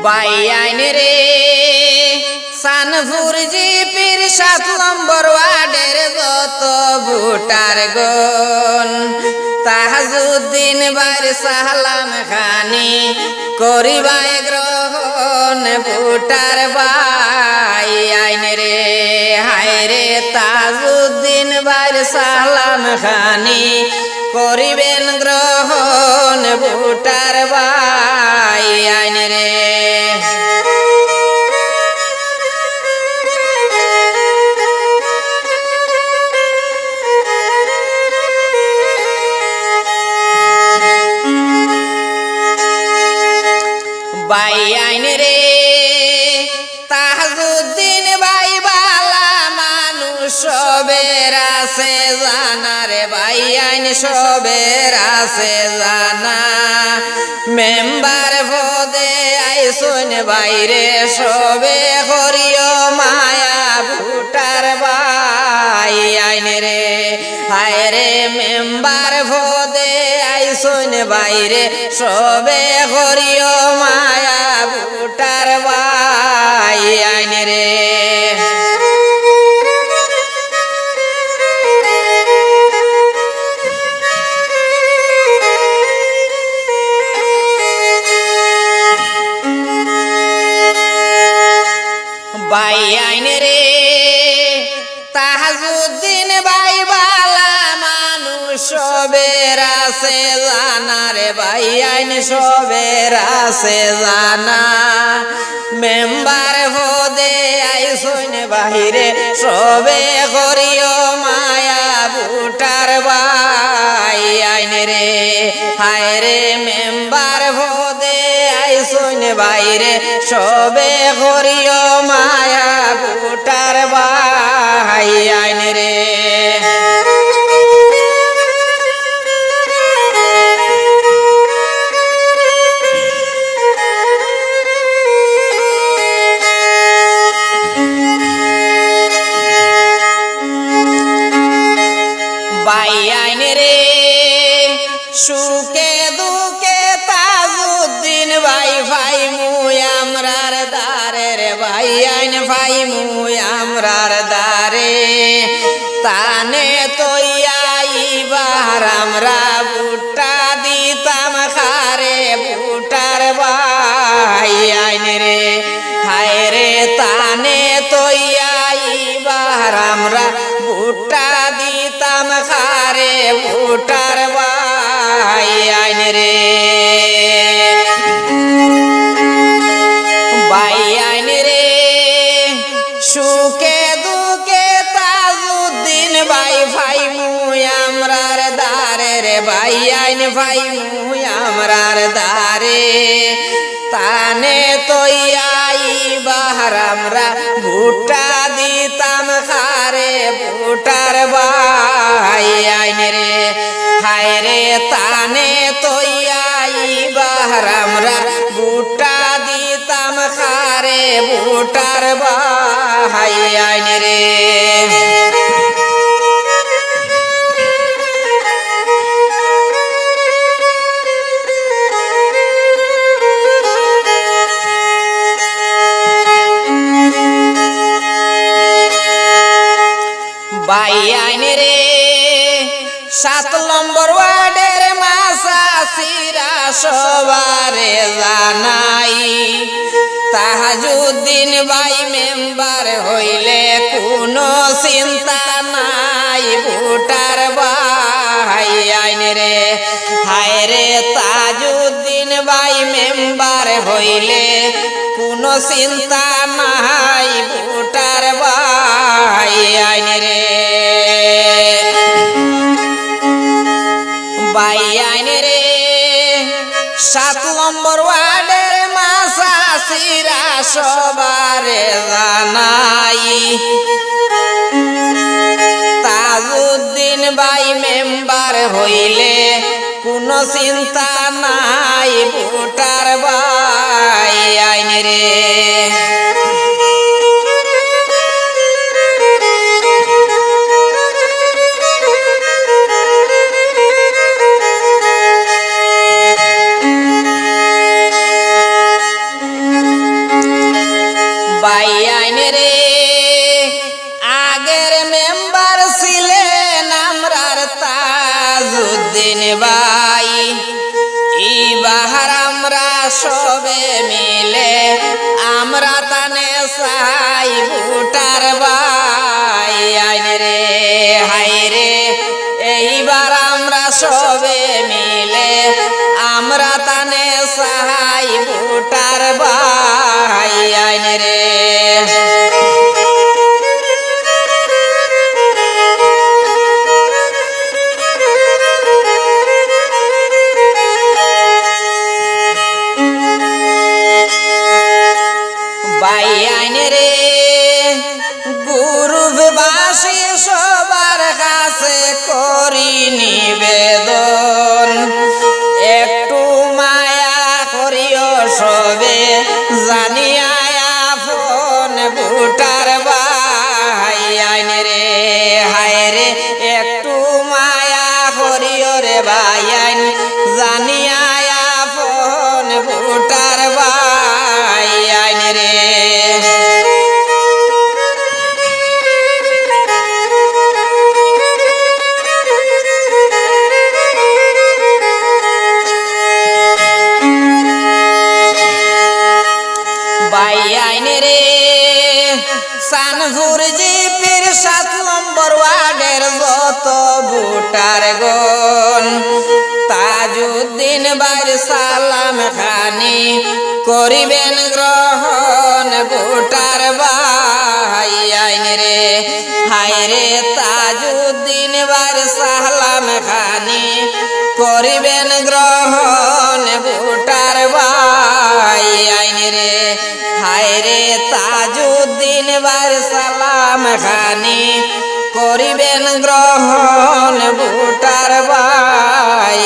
by আইন রে সানপুর জিপির 7 নম্বর ওয়ার্ডের যত ভোটার গণ তাহাজুদ্দিন বার সালাম খানি করিবাই গ্রহণ ভোটার বাই আইন রে হায় রে তাজুদ্দিন বার সালাম খানি করিবেন গ্রহণ ভোটার বাই আইন রে বাই আইন রে তাজুদ্দিন বাই বালা মানুষ সবের আছে জানা রে বাই আইন সবের আছে জানা মেম্বার পদে আইসুন বাইরে সবে করিও মায়া ভোটার বাই আইন রে হায় রে মেম্বার পদে আইসুন বাইরে সবে করিও মায়া ভোটার বাই আইন রে বাই আইন রে তাহাজুদ্দিন বাই বালা মানুষ সবের আছে জানা রে বাই আইন সবের আছে জানা মেম্বার পদে আইসুন বাহিরে সবে করিও মায়া ভোটার বাই আইন রে হায় রে মেম্বার পদে আইসুন বাইরে সবে করিও মায়া ভোটার বাই আইন রে বাই আইন রে সুখে দুঃখে তাজুদ্দিন বাই ভাই মুই আমরার দারে রে ভাই আইন ভাই মুই আমরার দারে তানে তৈয়াইবার আমরা ভুট্টা দিতাম খারে ভোটার বাই আইন রে হায় রে তানে তৈয়াইবার আমরা ভুট্টা দিতাম খারে ভোটার বাই আইন রে বাই আইন রে সুখে দুঃখে তাজুদ্দিন বাই ভাই মুই আমরার দারে রে ভাই আইন ভাই মুই আমরার দারে তানে তৈয়াইবার আমরা ভুট্টা দিতাম খারে ভোটার বাই আইন রে হায় রে তানে তৈয়াইবার আমরা ভুট্টা দিতাম খারে ভোটার বাই আইন রে বাই আইন রে 7 নম্বর ওয়ার্ডের মাসাসিরা সবারে জানাই তাহাজুদ্দিন বাই মেম্বার হইলে কোনো চিন্তা নাই ভোটার বাই আইন রে হায় রে তাজুদ্দিন বাই মেম্বার হইলে কোনো চিন্তা নাই ভোটার বাই আইন রে বাই আইন রে 7 নম্বর ওয়ার্ডের মাসাসিরা সবারে জানাই তাজুদ্দিন বাই মেম্বার হইলে কোনো চিন্তা নাই ভোটার বাই আইন রে সবে মিলে আমরা তানে সাই ভুটার ভাই আইন রে হাই রে এইবার আমরা সবে মিলে আমরা তানে সাই ভুটার ভাই আইন রে গুরুবাসী সবার কাছে করি নিবেদন একটু মায়া করিও সবে জানিয়া আপন ভুটার ভাই আইন রে হায় রে একটু মায়া করিও রে ভাই আইন জানিয়া আপন ভুটার ভাই আইন রে সানপুর জিপির 7 নম্বর ওয়ার্ডের যত ভোটার গণ তাজউদ্দিন ভাইয়ের সালাম খানি করিবেন গ্রহণ ভোটার ভাই আইন রে হায় রে তাজউদ্দিন ভাইয়ের সালাম খানি করিবেন গ্রহণ ভোটার ভাই আইন রে হায় রে তাজউদ্দিন ভাইয়ের সালাম খানি করিবেন গ্রহণ ভোটার ভাই